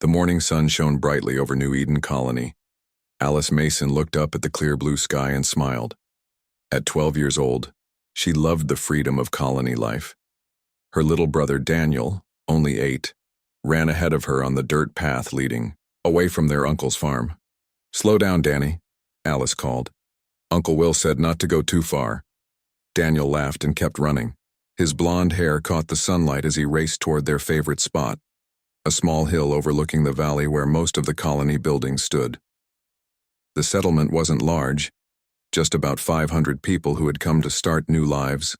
The morning sun shone brightly over New Eden Colony. Alice Mason looked up at the clear blue sky and smiled. At 12 years old, she loved the freedom of colony life. Her little brother Daniel, only 8, ran ahead of her on the dirt path leading away from their uncle's farm. "Slow down, Danny," Alice called. "Uncle Will said not to go too far." Daniel laughed and kept running. His blonde hair caught the sunlight as he raced toward their favorite spot, a small hill overlooking the valley where most of the colony buildings stood. The settlement wasn't large, just about 500 people who had come to start new lives.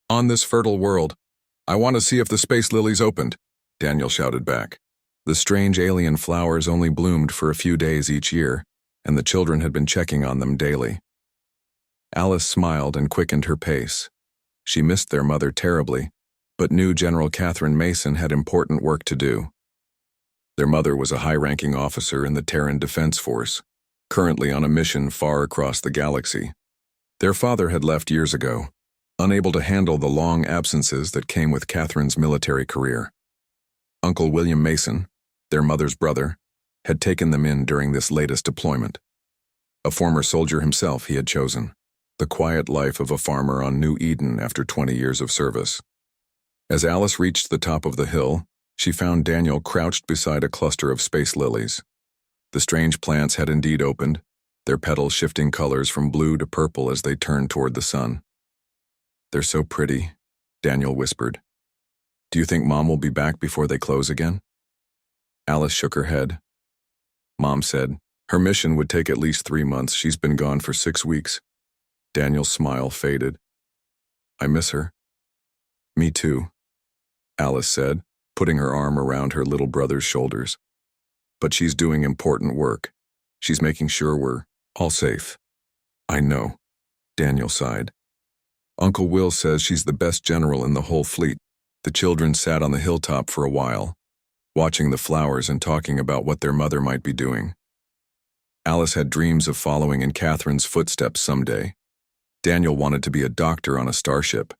"On this fertile world, I want to see if the space lilies opened," Daniel shouted back. The strange alien flowers only bloomed for a few days each year, and the children had been checking on them daily. Alice smiled and quickened her pace. She missed their mother terribly, but knew General Catherine Mason had important work to do. Their mother was a high-ranking officer in the Terran Defense Force, currently on a mission far across the galaxy. Their father had left years ago, unable to handle the long absences that came with Catherine's military career. Uncle William Mason, their mother's brother, had taken them in during this latest deployment. A former soldier himself, he had chosen the quiet life of a farmer on New Eden after 20 years of service. As Alice reached the top of the hill, she found Daniel crouched beside a cluster of space lilies. The strange plants had indeed opened, their petals shifting colors from blue to purple as they turned toward the sun. "They're so pretty," Daniel whispered. "Do you think Mom will be back before they close again?" Alice shook her head. Mom said, "Her mission would take at least 3 months. She's been gone for 6 weeks. Daniel's smile faded. "I miss her." "Me too," Alice said, putting her arm around her little brother's shoulders. "But she's doing important work. She's making sure we're all safe." "I know," Daniel sighed. "Uncle Will says she's the best general in the whole fleet." The children sat on the hilltop for a while, watching the flowers and talking about what their mother might be doing. Alice had dreams of following in Catherine's footsteps someday. Daniel wanted to be a doctor on a starship.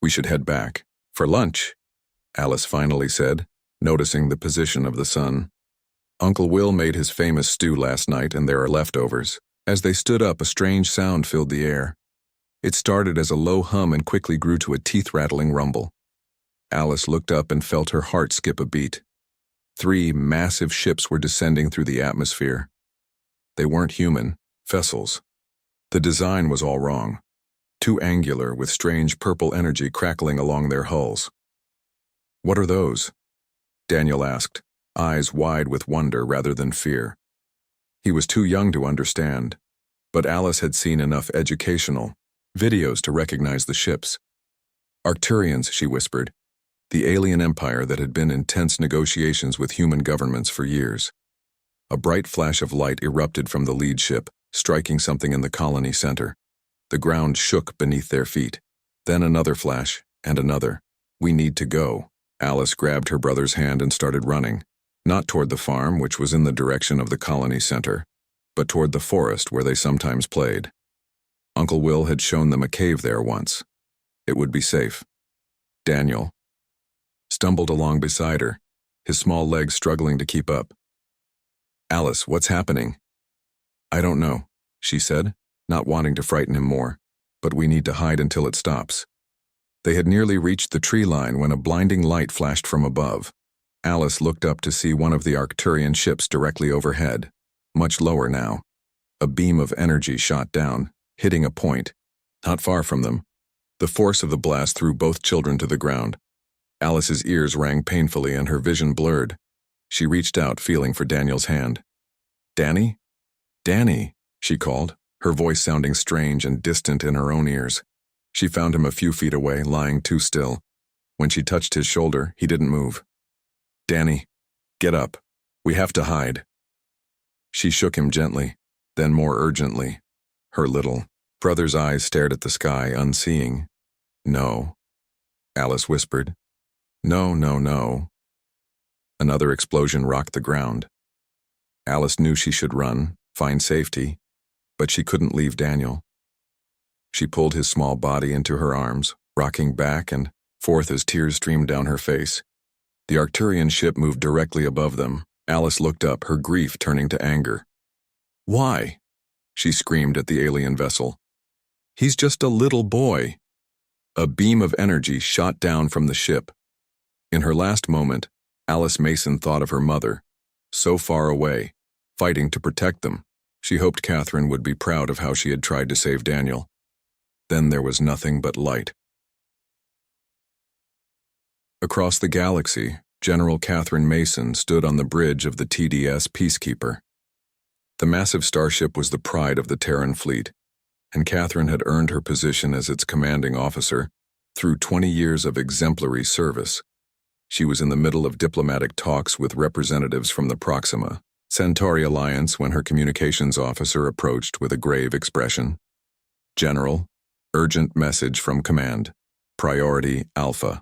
"We should head back. For lunch," Alice finally said, noticing the position of the sun. "Uncle Will made his famous stew last night and there are leftovers." As they stood up, a strange sound filled the air. It started as a low hum and quickly grew to a teeth-rattling rumble. Alice looked up and felt her heart skip a beat. 3 massive ships were descending through the atmosphere. They weren't human, vessels. The design was all wrong. Too angular, with strange purple energy crackling along their hulls. "What are those?" Daniel asked, eyes wide with wonder rather than fear. He was too young to understand, but Alice had seen enough educational videos to recognize the ships. "Arcturians," she whispered, "the alien empire that had been in tense negotiations with human governments for years." A bright flash of light erupted from the lead ship, striking something in the colony center. The ground shook beneath their feet. Then another flash, and another. "We need to go." Alice grabbed her brother's hand and started running, not toward the farm, which was in the direction of the colony center, but toward the forest where they sometimes played. Uncle Will had shown them a cave there once. It would be safe. Daniel stumbled along beside her, his small legs struggling to keep up. "Alice, what's happening?" "I don't know," she said, not wanting to frighten him more, "but we need to hide until it stops." They had nearly reached the tree line when a blinding light flashed from above. Alice looked up to see one of the Arcturian ships directly overhead, much lower now. A beam of energy shot down, hitting a point, not far from them. The force of the blast threw both children to the ground. Alice's ears rang painfully and her vision blurred. She reached out, feeling for Daniel's hand. "Danny? Danny," she called, her voice sounding strange and distant in her own ears. She found him a few feet away, lying too still. When she touched his shoulder, he didn't move. "Danny, get up. We have to hide." She shook him gently, then more urgently. Her little brother's eyes stared at the sky, unseeing. "No," Alice whispered. "No, no, no." Another explosion rocked the ground. Alice knew she should run, find safety, but she couldn't leave Daniel. She pulled his small body into her arms, rocking back and forth as tears streamed down her face. The Arcturian ship moved directly above them, Alice looked up, her grief turning to anger. Why? She screamed at the alien vessel. He's just a little boy. A beam of energy shot down from the ship. In her last moment, Alice Mason thought of her mother, so far away, fighting to protect them. She hoped Catherine would be proud of how she had tried to save Daniel. Then there was nothing but light. Across the galaxy, General Catherine Mason stood on the bridge of the TDS Peacekeeper. The massive starship was the pride of the Terran fleet, and Catherine had earned her position as its commanding officer through 20 years of exemplary service. She was in the middle of diplomatic talks with representatives from the Proxima Centauri Alliance when her communications officer approached with a grave expression. General, urgent message from command. Priority Alpha.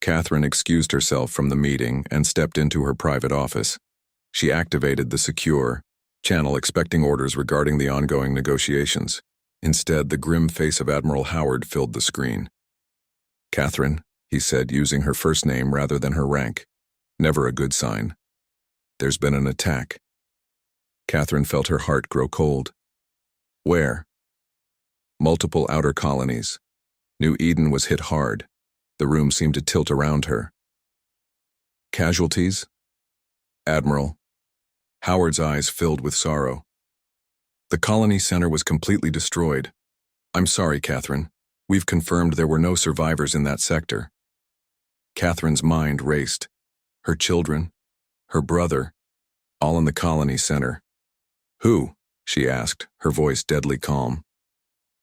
Catherine excused herself from the meeting and stepped into her private office. She activated the secure channel, expecting orders regarding the ongoing negotiations. Instead, the grim face of Admiral Howard filled the screen. Catherine, he said, using her first name rather than her rank. Never a good sign. There's been an attack. Catherine felt her heart grow cold. Where? Multiple outer colonies. New Eden was hit hard. The room seemed to tilt around her. Casualties? Admiral. Howard's eyes filled with sorrow. The colony center was completely destroyed. I'm sorry, Catherine. We've confirmed there were no survivors in that sector. Catherine's mind raced. Her children, her brother, all in the colony center. Who? She asked, her voice deadly calm.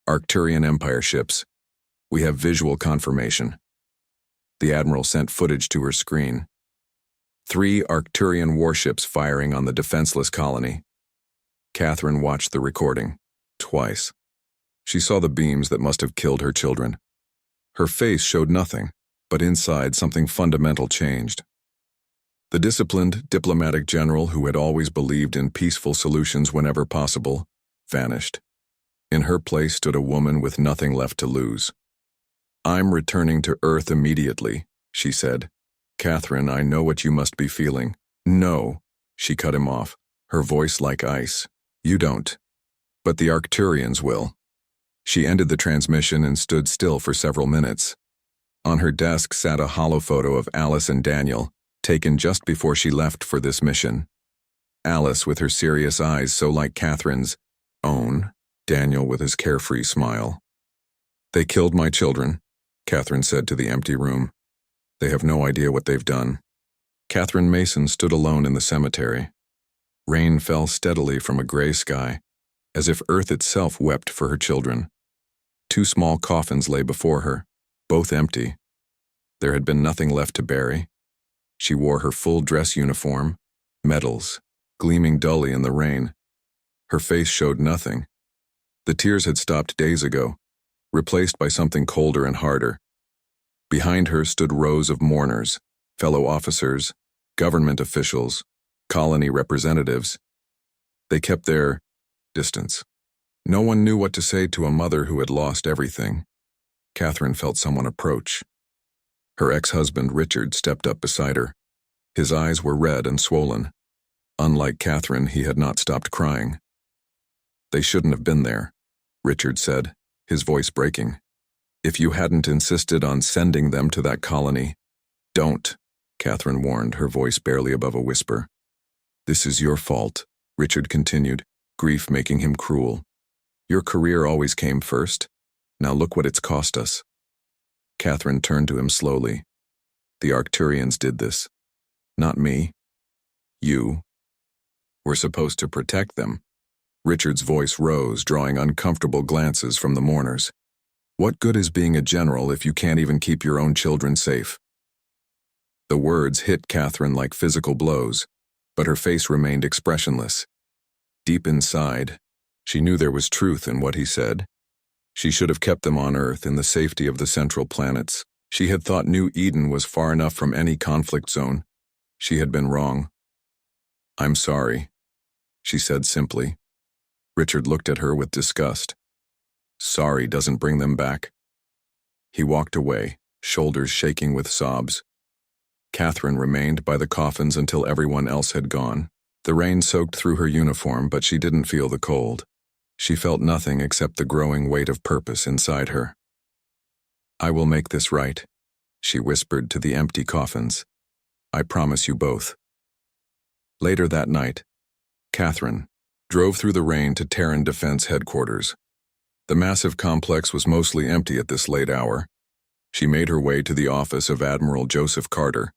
Arcturian Empire ships. We have visual confirmation. The Admiral sent footage to her screen. 3 Arcturian warships firing on the defenseless colony. Catherine watched the recording. Twice. She saw the beams that must have killed her children. Her face showed nothing, but inside something fundamental changed. The disciplined, diplomatic general who had always believed in peaceful solutions whenever possible, vanished. In her place stood a woman with nothing left to lose. I'm returning to Earth immediately, she said. Catherine, I know what you must be feeling. No, she cut him off, her voice like ice. You don't. But the Arcturians will. She ended the transmission and stood still for several minutes. On her desk sat a hollow photo of Alice and Daniel, taken just before she left for this mission. Alice with her serious eyes so like Catherine's own, Daniel with his carefree smile. They killed my children, Catherine said to the empty room. They have no idea what they've done. Catherine Mason stood alone in the cemetery. Rain fell steadily from a gray sky, as if Earth itself wept for her children. 2 small coffins lay before her, both empty. There had been nothing left to bury. She wore her full dress uniform, medals, gleaming dully in the rain. Her face showed nothing. The tears had stopped days ago, replaced by something colder and harder. Behind her stood rows of mourners, fellow officers, government officials, colony representatives. They kept their distance. No one knew what to say to a mother who had lost everything. Catherine felt someone approach. Her ex-husband, Richard, stepped up beside her. His eyes were red and swollen. Unlike Catherine, he had not stopped crying. They shouldn't have been there, Richard said, his voice breaking. If you hadn't insisted on sending them to that colony. Don't, Catherine warned, her voice barely above a whisper. This is your fault, Richard continued, grief making him cruel. Your career always came first. Now look what it's cost us. Catherine turned to him slowly. The Arcturians did this. Not me. You. We're supposed to protect them. Richard's voice rose, drawing uncomfortable glances from the mourners. What good is being a general if you can't even keep your own children safe? The words hit Catherine like physical blows, but her face remained expressionless. Deep inside, she knew there was truth in what he said. She should have kept them on Earth in the safety of the central planets. She had thought New Eden was far enough from any conflict zone. She had been wrong. I'm sorry, she said simply. Richard looked at her with disgust. Sorry doesn't bring them back. He walked away, shoulders shaking with sobs. Catherine remained by the coffins until everyone else had gone. The rain soaked through her uniform, but she didn't feel the cold. She felt nothing except the growing weight of purpose inside her. "I will make this right," she whispered to the empty coffins. "I promise you both." Later that night, Catherine drove through the rain to Terran Defense Headquarters. The massive complex was mostly empty at this late hour. She made her way to the office of Admiral Joseph Carter,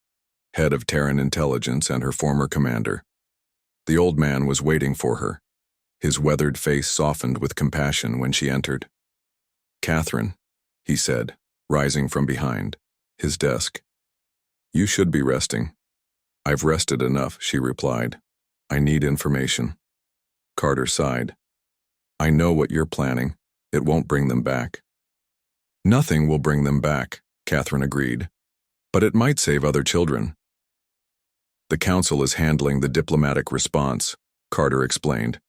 head of Terran Intelligence and her former commander. The old man was waiting for her. His weathered face softened with compassion when she entered. "Catherine," he said, rising from behind his desk. "You should be resting." "I've rested enough," she replied. "I need information." Carter sighed. "I know what you're planning. It won't bring them back." "Nothing will bring them back," Catherine agreed. "But it might save other children." "The Council is handling the diplomatic response," Carter explained.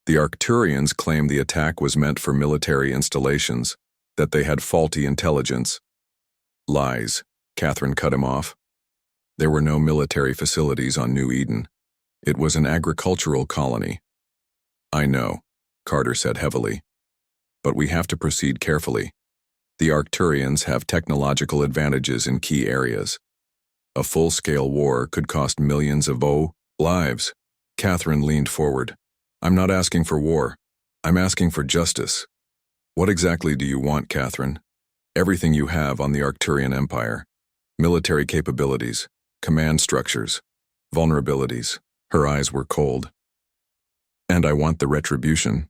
"The Arcturians claim the attack was meant for military installations, that they had faulty intelligence." "Lies," Catherine cut him off. "There were no military facilities on New Eden. It was an agricultural colony." "I know," Carter said heavily. "But we have to proceed carefully. The Arcturians have technological advantages in key areas. A full-scale war could cost millions of lives." Catherine leaned forward. "I'm not asking for war. I'm asking for justice." "What exactly do you want, Catherine?" "Everything you have on the Arcturian Empire. Military capabilities, command structures, vulnerabilities." Her eyes were cold. "And I want the retribution."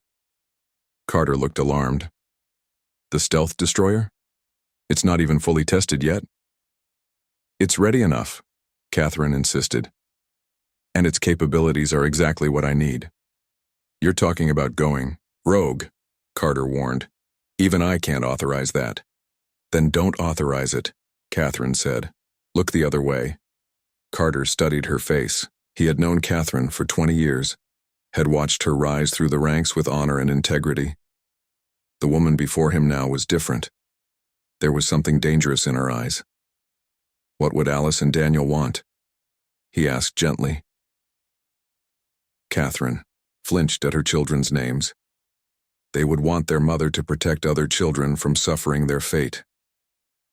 Carter looked alarmed. "The stealth destroyer? It's not even fully tested yet." "It's ready enough," Catherine insisted. "And its capabilities are exactly what I need." "You're talking about going rogue," Carter warned. "Even I can't authorize that." "Then don't authorize it," Catherine said. "Look the other way." Carter studied her face. He had known Catherine for 20 years, had watched her rise through the ranks with honor and integrity. The woman before him now was different. There was something dangerous in her eyes. "What would Alice and Daniel want?" he asked gently. Catherine flinched at her children's names. They would want their mother to protect other children from suffering their fate.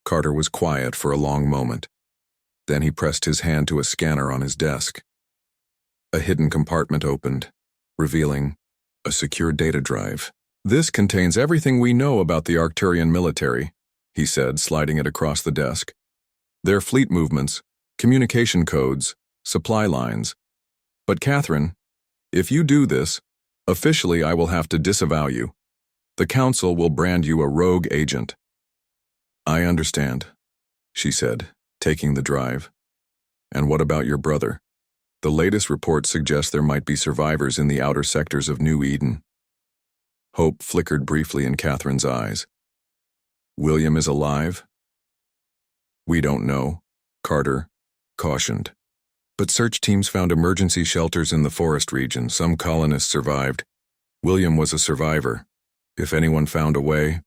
Carter was quiet for a long moment. Then he pressed his hand to a scanner on his desk. A hidden compartment opened, revealing a secure data drive. "This contains everything we know about the Arcturian military," he said, sliding it across the desk. "Their fleet movements, communication codes, supply lines. But Catherine, if you do this, officially I will have to disavow you. The Council will brand you a rogue agent." "I understand," she said, taking the drive. "And what about your brother? The latest reports suggest there might be survivors in the outer sectors of New Eden." Hope flickered briefly in Catherine's eyes. "William is alive?" "We don't know," Carter cautioned. "But search teams found emergency shelters in the forest region. Some colonists survived. William was a survivor. If anyone found a way..."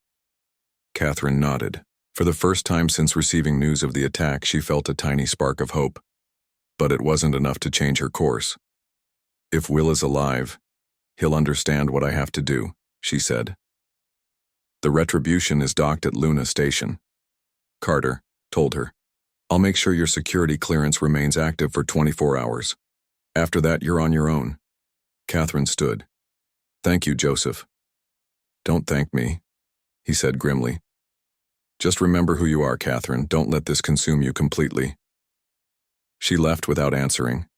Catherine nodded. For the first time since receiving news of the attack, she felt a tiny spark of hope. But it wasn't enough to change her course. "If Will is alive, he'll understand what I have to do," she said. "The retribution is docked at Luna Station," Carter told her. "I'll make sure your security clearance remains active for 24 hours. After that, you're on your own." Catherine stood. "Thank you, Joseph." "Don't thank me," he said grimly. "Just remember who you are, Catherine. Don't let this consume you completely." She left without answering.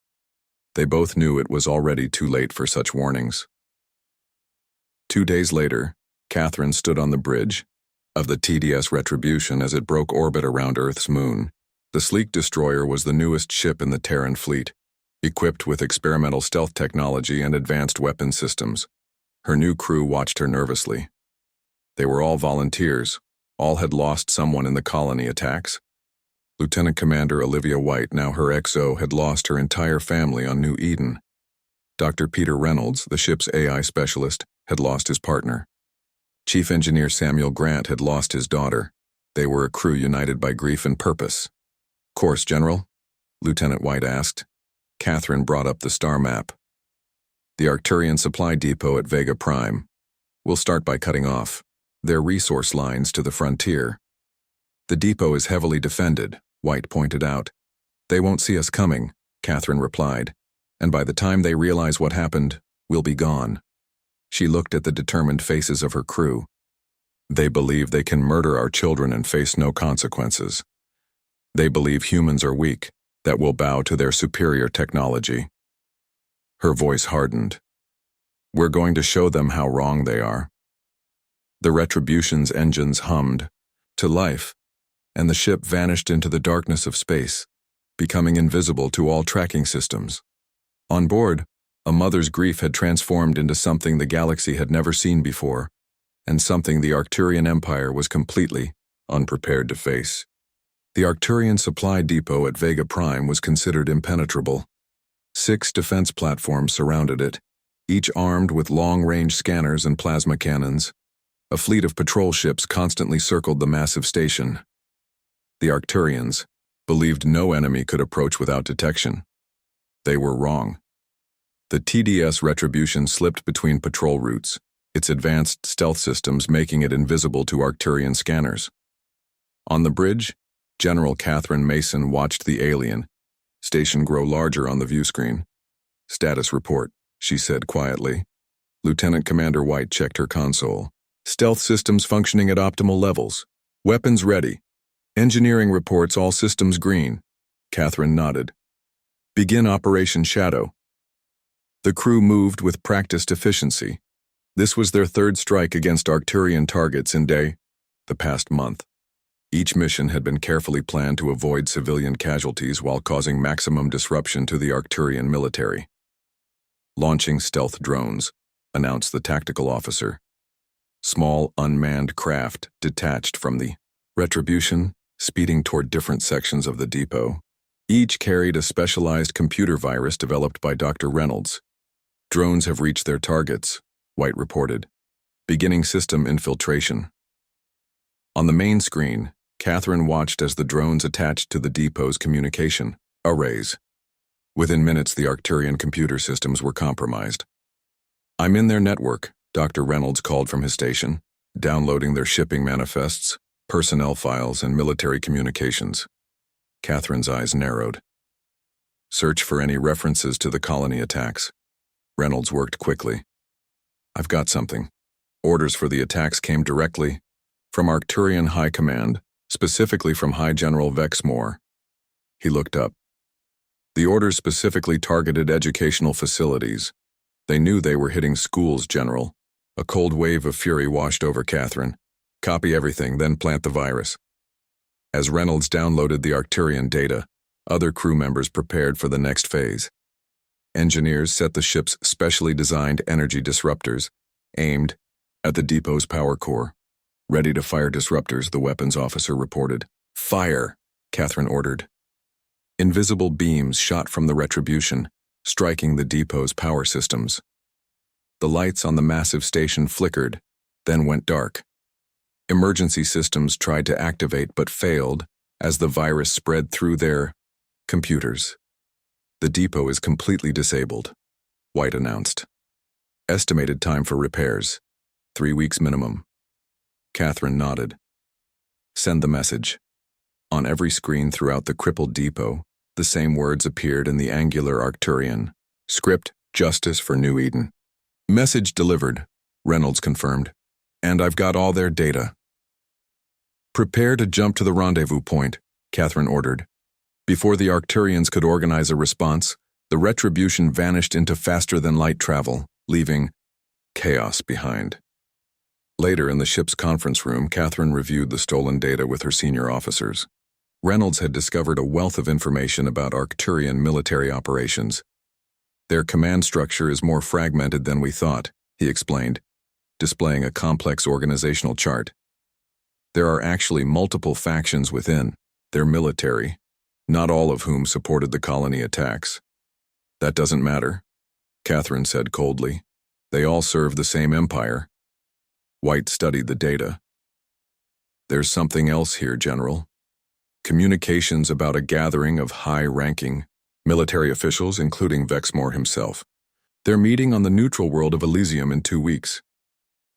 They both knew it was already too late for such warnings. 2 days later, Catherine stood on the bridge of the TDS Retribution as it broke orbit around Earth's moon. The sleek destroyer was the newest ship in the Terran fleet, equipped with experimental stealth technology and advanced weapon systems. Her new crew watched her nervously. They were all volunteers. All had lost someone in the colony attacks. Lieutenant Commander Olivia White, now her XO, had lost her entire family on New Eden. Dr. Peter Reynolds, the ship's AI specialist, had lost his partner. Chief Engineer Samuel Grant had lost his daughter. They were a crew united by grief and purpose. "Course, General," Lieutenant White asked. Catherine brought up the star map. The Arcturian supply depot at Vega Prime. We'll start by cutting off their resource lines to the frontier. The depot is heavily defended, White pointed out. They won't see us coming, Catherine replied, and by the time they realize what happened, we'll be gone. She looked at the determined faces of her crew. They believe they can murder our children and face no consequences. They believe humans are weak, that will bow to their superior technology. Her voice hardened. We're going to show them how wrong they are. The Retribution's engines hummed to life, and the ship vanished into the darkness of space, becoming invisible to all tracking systems. On board, a mother's grief had transformed into something the galaxy had never seen before, and something the Arcturian Empire was completely unprepared to face. The Arcturian supply depot at Vega Prime was considered impenetrable. 6 defense platforms surrounded it, each armed with long-range scanners and plasma cannons. A fleet of patrol ships constantly circled the massive station. The Arcturians believed no enemy could approach without detection. They were wrong. The TDS Retribution slipped between patrol routes, its advanced stealth systems making it invisible to Arcturian scanners. On the bridge, General Catherine Mason watched the alien station grow larger on the view screen. Status report, she said quietly. Lieutenant Commander White checked her console. Stealth systems functioning at optimal levels. Weapons ready. Engineering reports all systems green. Catherine nodded. Begin Operation Shadow. The crew moved with practiced efficiency. This was their 3rd strike against Arcturian targets in the past month. Each mission had been carefully planned to avoid civilian casualties while causing maximum disruption to the Arcturian military. Launching stealth drones, announced the tactical officer. Small, unmanned craft detached from the Retribution, speeding toward different sections of the depot. Each carried a specialized computer virus developed by Dr. Reynolds. Drones have reached their targets, White reported. Beginning system infiltration. On the main screen, Catherine watched as the drones attached to the depot's communication arrays. Within minutes, the Arcturian computer systems were compromised. I'm in their network, Dr. Reynolds called from his station, downloading their shipping manifests, personnel files, and military communications. Catherine's eyes narrowed. Search for any references to the colony attacks. Reynolds worked quickly. I've got something. Orders for the attacks came directly from Arcturian High Command, specifically from High General Vexmore. He looked up. The orders specifically targeted educational facilities. They knew they were hitting schools, General. A cold wave of fury washed over Catherine. Copy everything, then plant the virus. As Reynolds downloaded the Arcturian data, other crew members prepared for the next phase. Engineers set the ship's specially designed energy disruptors, aimed at the depot's power core. Ready to fire disruptors, the weapons officer reported. Fire, Catherine ordered. Invisible beams shot from the Retribution, striking the depot's power systems. The lights on the massive station flickered, then went dark. Emergency systems tried to activate but failed as the virus spread through their computers. The depot is completely disabled, White announced. Estimated time for repairs, 3 weeks minimum. Catherine nodded. Send the message. On every screen throughout the crippled depot, the same words appeared in the angular Arcturian. Script, Justice for New Eden. Message delivered, Reynolds confirmed. And I've got all their data. Prepare to jump to the rendezvous point, Catherine ordered. Before the Arcturians could organize a response, the Retribution vanished into faster-than-light travel, leaving chaos behind. Later in the ship's conference room, Catherine reviewed the stolen data with her senior officers. Reynolds had discovered a wealth of information about Arcturian military operations. Their command structure is more fragmented than we thought, he explained, displaying a complex organizational chart. There are actually multiple factions within their military, not all of whom supported the colony attacks. That doesn't matter, Catherine said coldly. They all serve the same empire. White studied the data. There's something else here, General. communications about a gathering of high-ranking military officials, including Vexmore himself. They're meeting on the neutral world of Elysium in 2 weeks.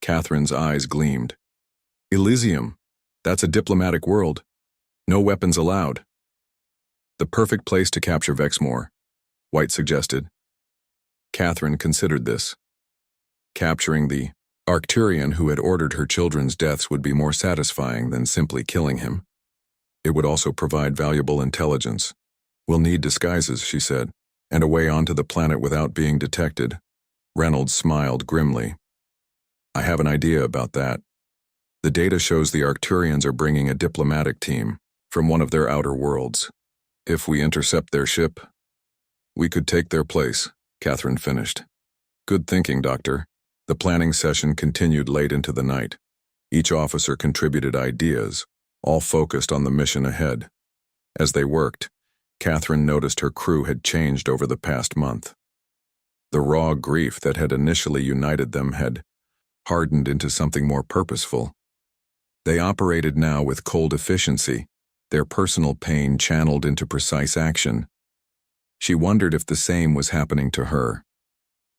Catherine's eyes gleamed. Elysium, that's a diplomatic world. No weapons allowed. The perfect place to capture Vexmore, White suggested. Catherine considered this. Capturing the Arcturian who had ordered her children's deaths would be more satisfying than simply killing him. It would also provide valuable intelligence. We'll need disguises, she said, and a way onto the planet without being detected. Reynolds smiled grimly. I have an idea about that. The data shows the Arcturians are bringing a diplomatic team from one of their outer worlds. If we intercept their ship, we could take their place, Catherine finished. Good thinking, Doctor. The planning session continued late into the night. Each officer contributed ideas, all focused on the mission ahead. As they worked, Catherine noticed her crew had changed over the past month. The raw grief that had initially united them had hardened into something more purposeful. They operated now with cold efficiency, their personal pain channeled into precise action. She wondered if the same was happening to her.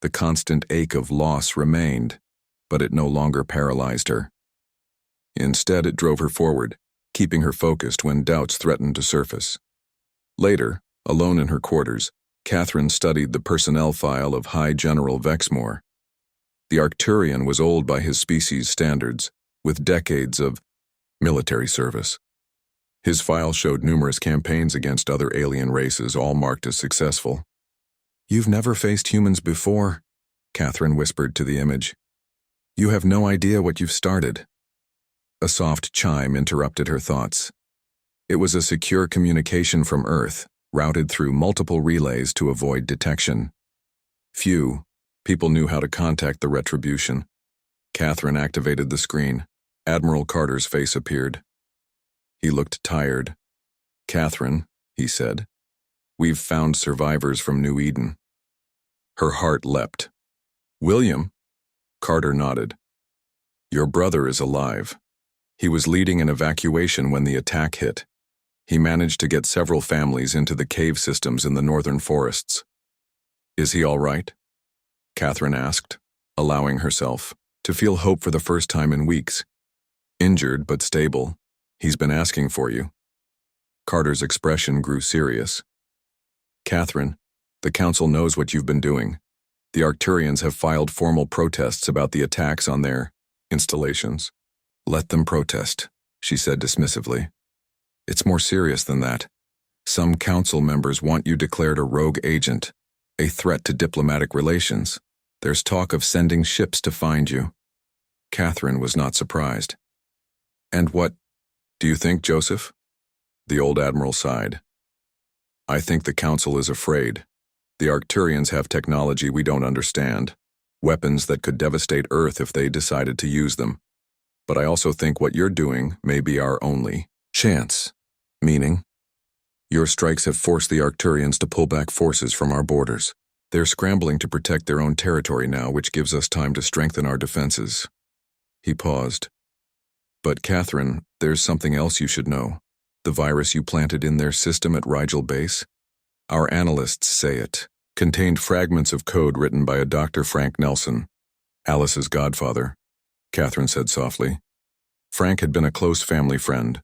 The constant ache of loss remained, but it no longer paralyzed her. Instead, it drove her forward, keeping her focused when doubts threatened to surface. Later, alone in her quarters, Catherine studied the personnel file of High General Vexmore. The Arcturian was old by his species' standards, with decades of military service. His file showed numerous campaigns against other alien races, all marked as successful. You've never faced humans before, Catherine whispered to the image. You have no idea what you've started. A soft chime interrupted her thoughts. It was a secure communication from Earth, routed through multiple relays to avoid detection. Few people knew how to contact the Retribution. Catherine activated the screen. Admiral Carter's face appeared. He looked tired. Catherine, he said, we've found survivors from New Eden. Her heart leapt. William? Carter nodded. Your brother is alive. He was leading an evacuation when the attack hit. He managed to get several families into the cave systems in the northern forests. Is he all right? Catherine asked, allowing herself to feel hope for the first time in weeks. Injured but stable. He's been asking for you. Carter's expression grew serious. Catherine, the Council knows what you've been doing. The Arcturians have filed formal protests about the attacks on their installations. Let them protest, she said dismissively. It's more serious than that. Some Council members want you declared a rogue agent, a threat to diplomatic relations. There's talk of sending ships to find you. Catherine was not surprised. And what do you think, Joseph? The old admiral sighed. I think the Council is afraid. The Arcturians have technology we don't understand, weapons that could devastate Earth if they decided to use them. But I also think what you're doing may be our only chance. Meaning? Your strikes have forced the Arcturians to pull back forces from our borders. They're scrambling to protect their own territory now, which gives us time to strengthen our defenses. He paused. But Catherine, there's something else you should know. The virus you planted in their system at Rigel Base? Our analysts say it contained fragments of code written by a Dr. Frank Nelson, Alice's godfather, Catherine said softly. Frank had been a close family friend,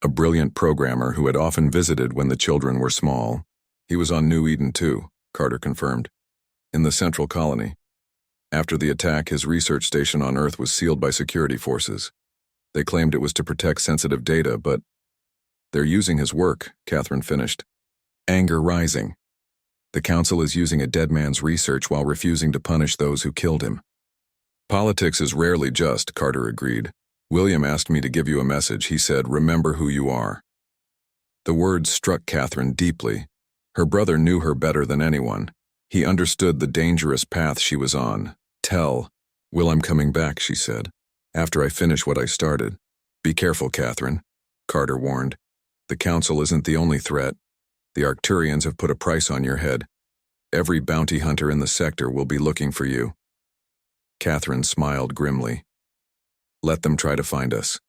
a brilliant programmer who had often visited when the children were small. He was on New Eden too, Carter confirmed, in the Central Colony. After the attack, his research station on Earth was sealed by security forces. They claimed it was to protect sensitive data, but they're using his work, Catherine finished. Anger rising. The Council is using a dead man's research while refusing to punish those who killed him. Politics is rarely just, Carter agreed. William asked me to give you a message. He said, remember who you are. The words struck Catherine deeply. Her brother knew her better than anyone. He understood the dangerous path she was on. Tell Will I'm coming back, she said, after I finish what I started. Be careful, Catherine, Carter warned. The Council isn't the only threat. The Arcturians have put a price on your head. Every bounty hunter in the sector will be looking for you. Catherine smiled grimly. Let them try to find us.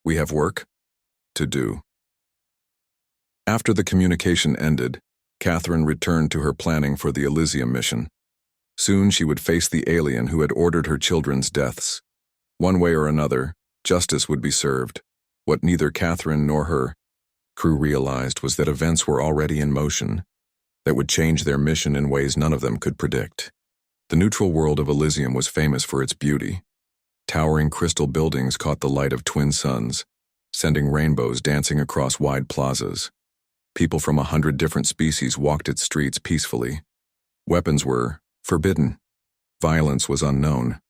We have work to do. After the communication ended, Catherine returned to her planning for the Elysium mission. Soon she would face the alien who had ordered her children's deaths. One way or another, justice would be served. What neither Catherine nor her crew realized was that events were already in motion that would change their mission in ways none of them could predict. The neutral world of Elysium was famous for its beauty. Towering crystal buildings caught the light of twin suns, sending rainbows dancing across wide plazas. People from 100 different species walked its streets peacefully. Weapons were forbidden. Violence was unknown.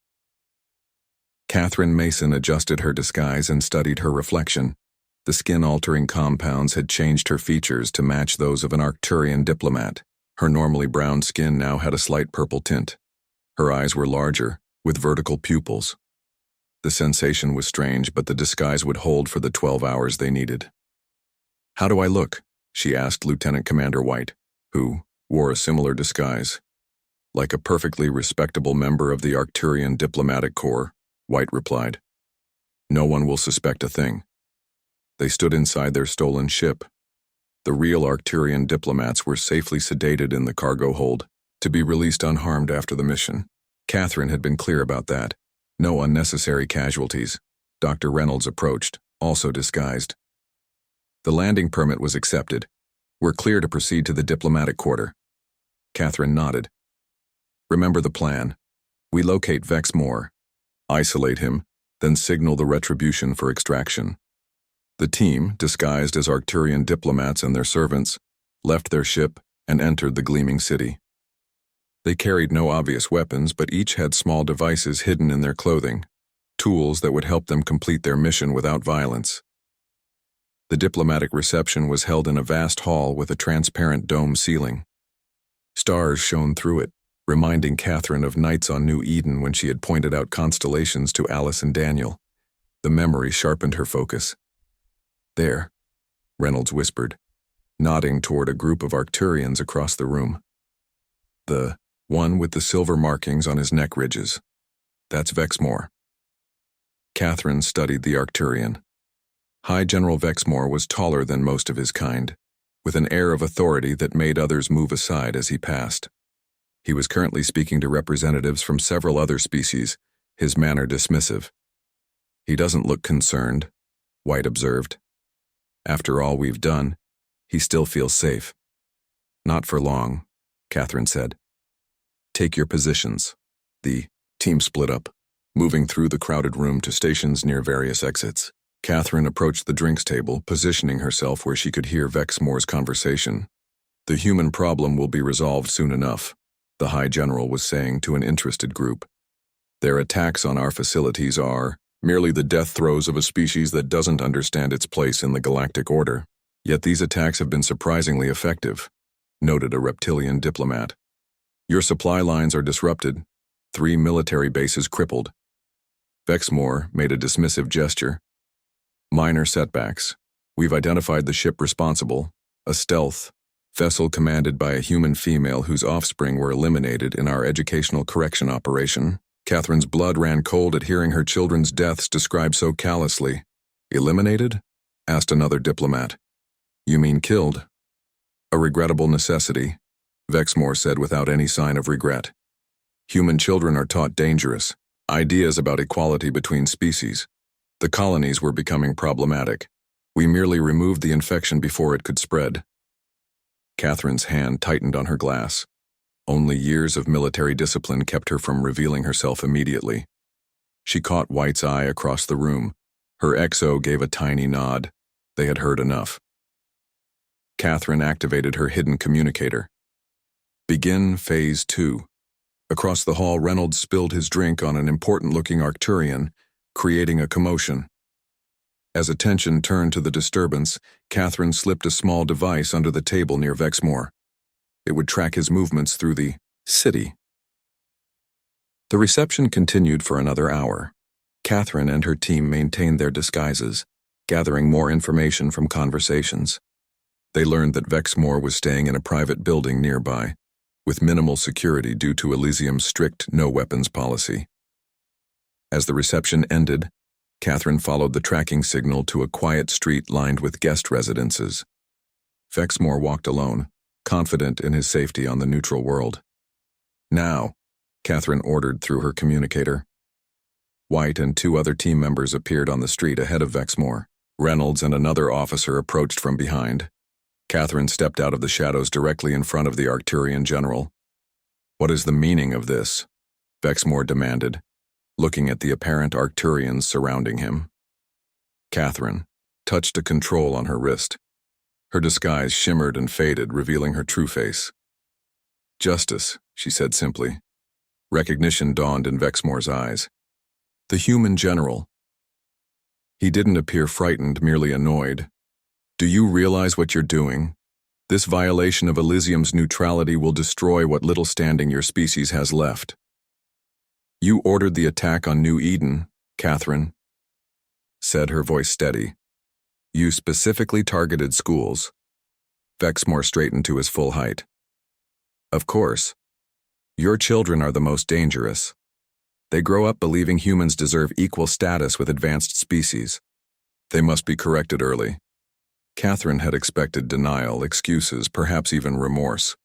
Catherine Mason adjusted her disguise and studied her reflection. The skin-altering compounds had changed her features to match those of an Arcturian diplomat. Her normally brown skin now had a slight purple tint. Her eyes were larger, with vertical pupils. The sensation was strange, but the disguise would hold for the 12 hours they needed. "How do I look?" she asked Lieutenant Commander White, who wore a similar disguise. "Like a perfectly respectable member of the Arcturian diplomatic corps," White replied. "No one will suspect a thing." They stood inside their stolen ship. The real Arcturian diplomats were safely sedated in the cargo hold, to be released unharmed after the mission. Catherine had been clear about that. No unnecessary casualties. Dr. Reynolds approached, also disguised. The landing permit was accepted. "We're clear to proceed to the diplomatic quarter." Catherine nodded. "Remember the plan. We locate Vex Moore, isolate him, then signal the retribution for extraction." The team, disguised as Arcturian diplomats and their servants, left their ship and entered the gleaming city. They carried no obvious weapons, but each had small devices hidden in their clothing, tools that would help them complete their mission without violence. The diplomatic reception was held in a vast hall with a transparent dome ceiling. Stars shone through it, reminding Catherine of nights on New Eden when she had pointed out constellations to Alice and Daniel. The memory sharpened her focus. "There," Reynolds whispered, nodding toward a group of Arcturians across the room. "The one with the silver markings on his neck ridges. That's Vexmore." Catherine studied the Arcturian. High General Vexmore was taller than most of his kind, with an air of authority that made others move aside as he passed. He was currently speaking to representatives from several other species, his manner dismissive. "He doesn't look concerned," White observed. "After all we've done, he still feels safe." "Not for long," Catherine said. "Take your positions." The team split up, moving through the crowded room to stations near various exits. Catherine approached the drinks table, positioning herself where she could hear Vexmore's conversation. "The human problem will be resolved soon enough," the High General was saying to an interested group. "Their attacks on our facilities are merely the death throes of a species that doesn't understand its place in the galactic order. Yet these attacks have been surprisingly effective," noted a reptilian diplomat. "Your supply lines are disrupted, 3 military bases crippled." Vexmore made a dismissive gesture. "Minor setbacks. We've identified the ship responsible, a stealth vessel commanded by a human female whose offspring were eliminated in our educational correction operation." Catherine's blood ran cold at hearing her children's deaths described so callously. "Eliminated?" asked another diplomat. "You mean killed?" "A regrettable necessity," Vexmore said without any sign of regret. "Human children are taught dangerous ideas about equality between species. The colonies were becoming problematic. We merely removed the infection before it could spread." Catherine's hand tightened on her glass. Only years of military discipline kept her from revealing herself immediately. She caught White's eye across the room. Her XO gave a tiny nod. They had heard enough. Catherine activated her hidden communicator. "Begin Phase 2. Across the hall, Reynolds spilled his drink on an important-looking Arcturian, creating a commotion. As attention turned to the disturbance, Catherine slipped a small device under the table near Vexmore. It would track his movements through the city. The reception continued for another hour. Catherine and her team maintained their disguises, gathering more information from conversations. They learned that Vexmore was staying in a private building nearby, with minimal security due to Elysium's strict no-weapons policy. As the reception ended, Catherine followed the tracking signal to a quiet street lined with guest residences. Vexmore walked alone, confident in his safety on the neutral world. "Now," Catherine ordered through her communicator. White and two other team members appeared on the street ahead of Vexmore. Reynolds and another officer approached from behind. Catherine stepped out of the shadows directly in front of the Arcturian general. "What is the meaning of this?" Vexmore demanded, looking at the apparent Arcturians surrounding him. Catherine touched a control on her wrist. Her disguise shimmered and faded, revealing her true face. "Justice," she said simply. Recognition dawned in Vexmore's eyes. "The human general." He didn't appear frightened, merely annoyed. "Do you realize what you're doing? This violation of Elysium's neutrality will destroy what little standing your species has left." "You ordered the attack on New Eden," Catherine said, her voice steady. "You specifically targeted schools." Vexmore straightened to his full height. "Of course. Your children are the most dangerous. They grow up believing humans deserve equal status with advanced species. They must be corrected early." Catherine had expected denial, excuses, perhaps even remorse.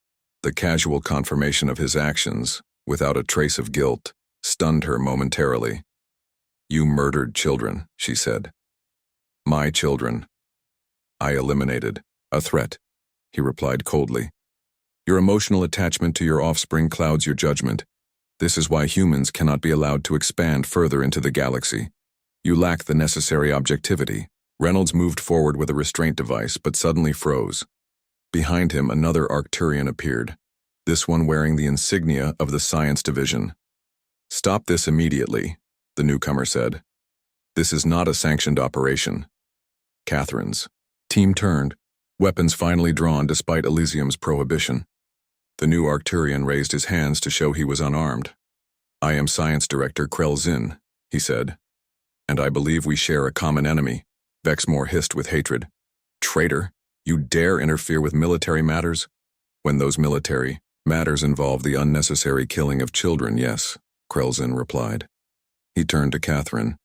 The casual confirmation of his actions, without a trace of guilt, stunned her momentarily. "You murdered children," she said. "My children. I eliminated a threat," he replied coldly. "Your emotional attachment to your offspring clouds your judgment. This is why humans cannot be allowed to expand further into the galaxy. You lack the necessary objectivity." Reynolds moved forward with a restraint device, but suddenly froze. Behind him, another Arcturian appeared, this one wearing the insignia of the Science Division. "Stop this immediately," the newcomer said. "This is not a sanctioned operation." Catherine's team turned, weapons finally drawn despite Elysium's prohibition. The new Arcturian raised his hands to show he was unarmed. "I am Science Director Krell Zinn," he said. "And I believe we share a common enemy," Vexmore hissed with hatred. "Traitor, you dare interfere with military matters?" "When those military matters involve the unnecessary killing of children, yes," Krell Zinn replied. He turned to Catherine.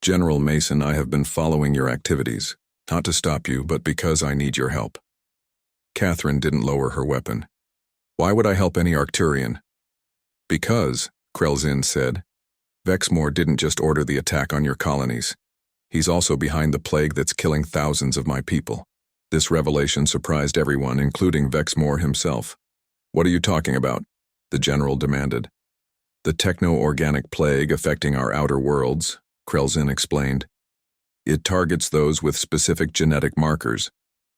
"General Mason, I have been following your activities, not to stop you, but because I need your help." Catherine didn't lower her weapon. "Why would I help any Arcturian?" "Because," Krell Zinn said, "Vexmore didn't just order the attack on your colonies. He's also behind the plague that's killing thousands of my people." This revelation surprised everyone, including Vexmore himself. "What are you talking about?" the general demanded. "The techno-organic plague affecting our outer worlds," Krell Zinn explained. "It targets those with specific genetic markers,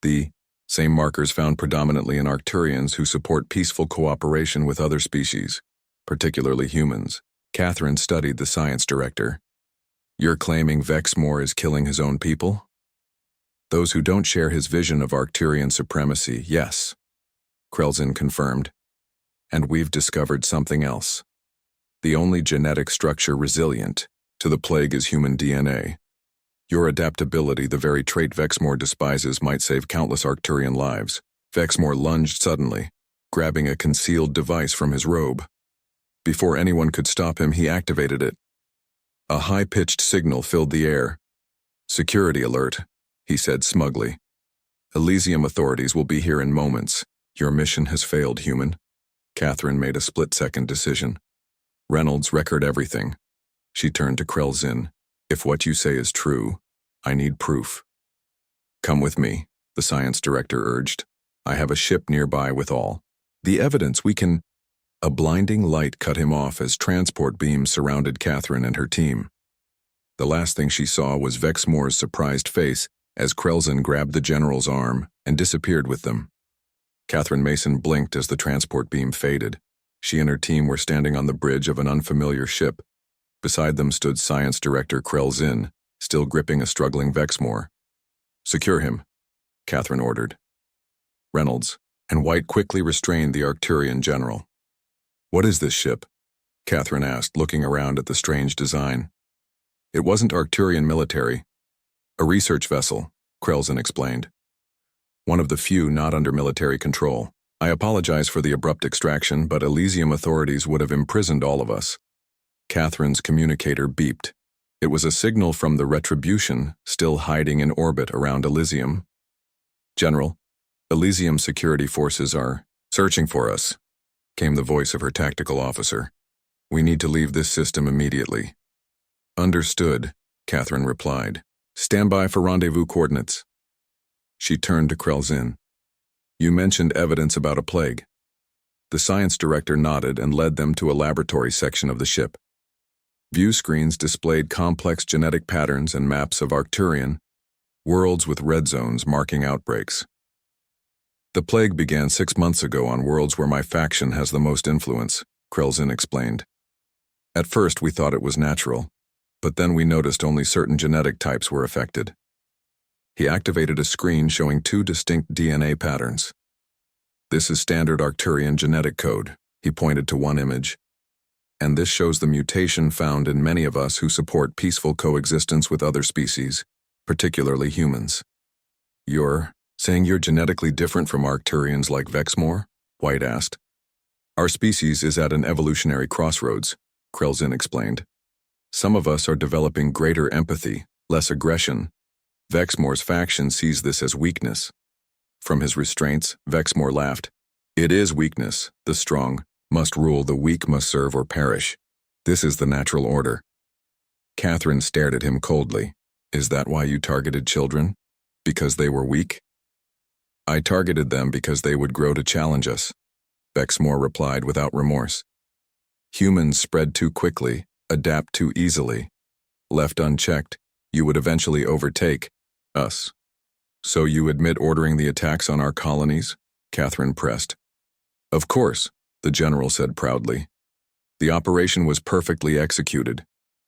the same markers found predominantly in Arcturians who support peaceful cooperation with other species, particularly humans." Catherine studied the science director. "You're claiming Vexmore is killing his own people?" "Those who don't share his vision of Arcturian supremacy, yes," Krell Zinn confirmed. "And we've discovered something else. The only genetic structure resilient to the plague is human DNA. Your adaptability, the very trait Vexmore despises, might save countless Arcturian lives." Vexmore lunged suddenly, grabbing a concealed device from his robe. Before anyone could stop him, he activated it. A high-pitched signal filled the air. "Security alert," he said smugly. "Elysium authorities will be here in moments. Your mission has failed, human." Catherine made a split-second decision. "Reynolds, record everything." She turned to Krell Zinn. "If what you say is true, I need proof." "Come with me," the science director urged. "I have a ship nearby with all the evidence we can—" A blinding light cut him off as transport beams surrounded Catherine and her team. The last thing she saw was Vexmore's surprised face as Krell Zinn grabbed the general's arm and disappeared with them. Catherine Mason blinked as the transport beam faded. She and her team were standing on the bridge of an unfamiliar ship. Beside them stood Science Director Krell Zinn, still gripping a struggling Vexmore. "Secure him," Catherine ordered. Reynolds and White quickly restrained the Arcturian general. "What is this ship?" Catherine asked, looking around at the strange design. "It wasn't Arcturian military. A research vessel," Krell Zinn explained. "One of the few not under military control. I apologize for the abrupt extraction, but Elysium authorities would have imprisoned all of us." Catherine's communicator beeped. It was a signal from the Retribution, still hiding in orbit around Elysium. "General, Elysium security forces are searching for us, came the voice of her tactical officer. We need to leave this system immediately. Understood, Catherine replied. Stand by for rendezvous coordinates. She turned to Krelzin. You mentioned evidence about a plague. The science director nodded and led them to a laboratory section of the ship. View screens displayed complex genetic patterns and maps of Arcturian, worlds with red zones marking outbreaks. The plague began 6 months ago on worlds where my faction has the most influence, Krelzin explained. At first we thought it was natural, but then we noticed only certain genetic types were affected. He activated a screen showing 2 distinct DNA patterns. This is standard Arcturian genetic code, he pointed to one image. And this shows the mutation found in many of us who support peaceful coexistence with other species, particularly humans. You're saying you're genetically different from Arcturians like Vexmore? White asked. Our species is at an evolutionary crossroads, Krelzin explained. Some of us are developing greater empathy, less aggression. Vexmore's faction sees this as weakness. From his restraints, Vexmore laughed. It is weakness. The strong must rule, the weak must serve or perish. This is the natural order. Catherine stared at him coldly. Is that why you targeted children? Because they were weak? I targeted them because they would grow to challenge us, Vexmore replied without remorse. Humans spread too quickly, adapt too easily. Left unchecked, you would eventually overtake us. So you admit ordering the attacks on our colonies? Catherine pressed. Of course, the general said proudly. The operation was perfectly executed.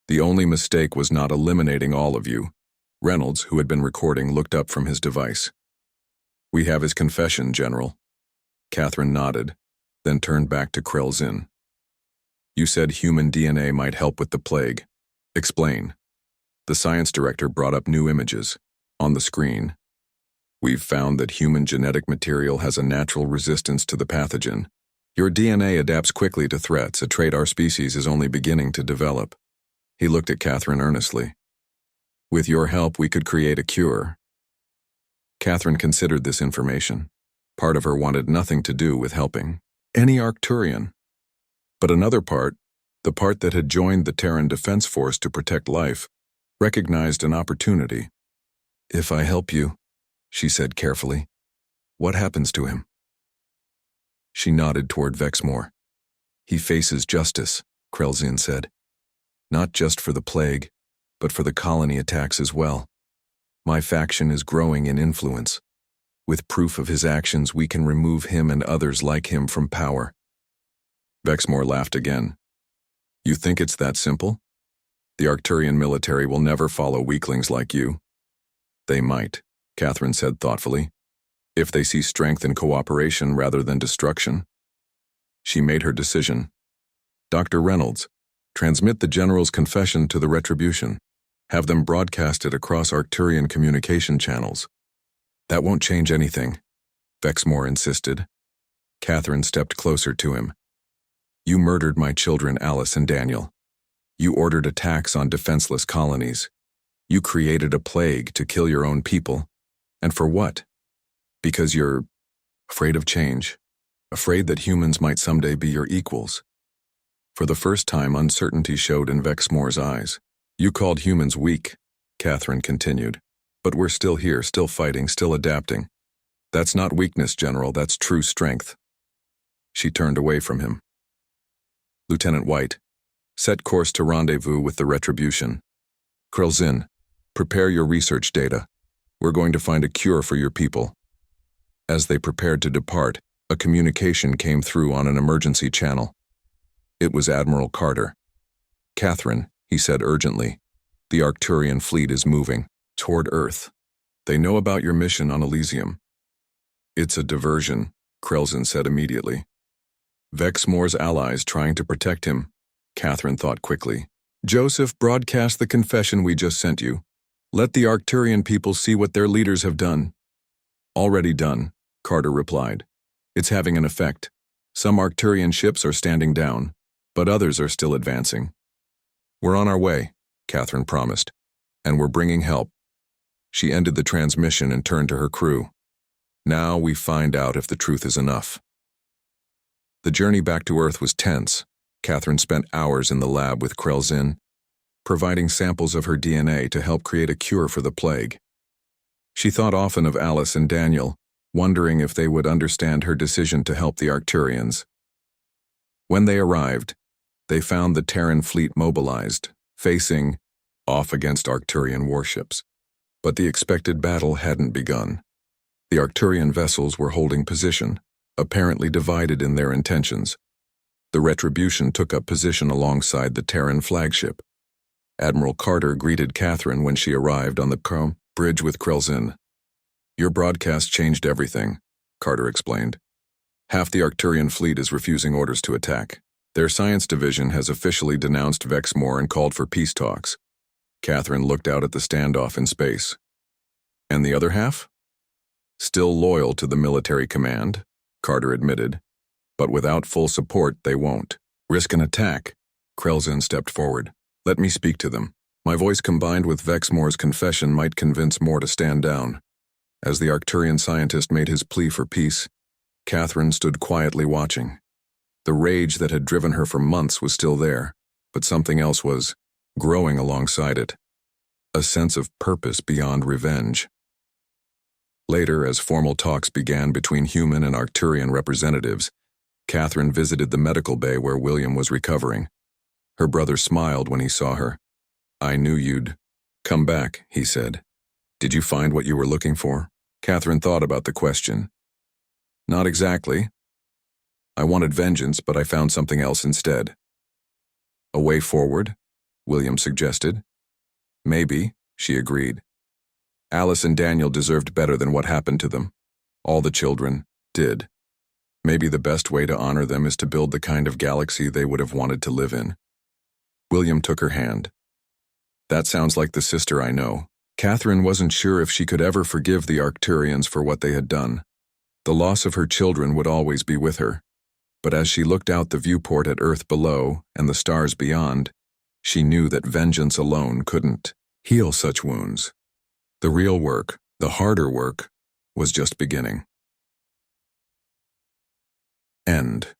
The only mistake was not eliminating all of you. Reynolds, who had been recording, looked up from his device. We have his confession, General. Catherine nodded, then turned back to Krelzin. You said human DNA might help with the plague. Explain. The science director brought up new images. On the screen, we've found that human genetic material has a natural resistance to the pathogen. Your DNA adapts quickly to threats, a trait our species is only beginning to develop. He looked at Catherine earnestly. With your help, we could create a cure. Catherine considered this information. Part of her wanted nothing to do with helping any Arcturian. But another part, the part that had joined the Terran Defense Force to protect life, recognized an opportunity. If I help you, she said carefully, what happens to him? She nodded toward Vexmore. He faces justice, Krelzin said. Not just for the plague, but for the colony attacks as well. My faction is growing in influence. With proof of his actions, we can remove him and others like him from power. Vexmore laughed again. You think it's that simple? The Arcturian military will never follow weaklings like you. They might, Catherine said thoughtfully, if they see strength in cooperation rather than destruction. She made her decision. Dr. Reynolds, transmit the General's confession to the Retribution. Have them broadcast it across Arcturian communication channels. That won't change anything, Vexmore insisted. Catherine stepped closer to him. You murdered my children, Alice and Daniel. You ordered attacks on defenseless colonies. You created a plague to kill your own people. And for what? Because you're afraid of change, afraid that humans might someday be your equals. For the first time, uncertainty showed in Vexmore's eyes. You called humans weak, Catherine continued. But we're still here, still fighting, still adapting. That's not weakness, General, that's true strength. She turned away from him. Lieutenant White, set course to rendezvous with the Retribution. Krelzin, prepare your research data. We're going to find a cure for your people. As they prepared to depart, a communication came through on an emergency channel. It was Admiral Carter. Catherine, he said urgently, the Arcturian fleet is moving toward Earth. They know about your mission on Elysium. It's a diversion, Krelzin said immediately. Vexmore's allies trying to protect him, Catherine thought quickly. Joseph, broadcast the confession we just sent you. Let the Arcturian people see what their leaders have done. Already done, Carter replied. It's having an effect. Some Arcturian ships are standing down, but others are still advancing. We're on our way, Catherine promised, and we're bringing help. She ended the transmission and turned to her crew. Now we find out if the truth is enough. The journey back to Earth was tense. Catherine spent hours in the lab with Krelzin, providing samples of her DNA to help create a cure for the plague. She thought often of Alice and Daniel, wondering if they would understand her decision to help the Arcturians. When they arrived, they found the Terran fleet mobilized, facing off against Arcturian warships. But the expected battle hadn't begun. The Arcturian vessels were holding position, apparently divided in their intentions. The Retribution took up position alongside the Terran flagship. Admiral Carter greeted Catherine when she arrived on the bridge with Krelzin. "Your broadcast changed everything," Carter explained. "Half the Arcturian fleet is refusing orders to attack. Their science division has officially denounced Vexmore and called for peace talks." Catherine looked out at the standoff in space. "And the other half?" "Still loyal to the military command," Carter admitted. "But without full support, they won't risk an attack." Krelzin stepped forward. "Let me speak to them. My voice combined with Vexmore's confession might convince more to stand down." As the Arcturian scientist made his plea for peace, Catherine stood quietly watching. The rage that had driven her for months was still there, but something else was growing alongside it. A sense of purpose beyond revenge. Later, as formal talks began between human and Arcturian representatives, Catherine visited the medical bay where William was recovering. Her brother smiled when he saw her. "I knew you'd come back," he said. "Did you find what you were looking for?" Catherine thought about the question. "Not exactly. I wanted vengeance, but I found something else instead." "A way forward?" William suggested. "Maybe," she agreed. Alice and Daniel deserved better than what happened to them. All the children did. Maybe the best way to honor them is to build the kind of galaxy they would have wanted to live in. William took her hand. "That sounds like the sister I know." Catherine wasn't sure if she could ever forgive the Arcturians for what they had done. The loss of her children would always be with her. But as she looked out the viewport at Earth below and the stars beyond, she knew that vengeance alone couldn't heal such wounds. The real work, the harder work, was just beginning. End.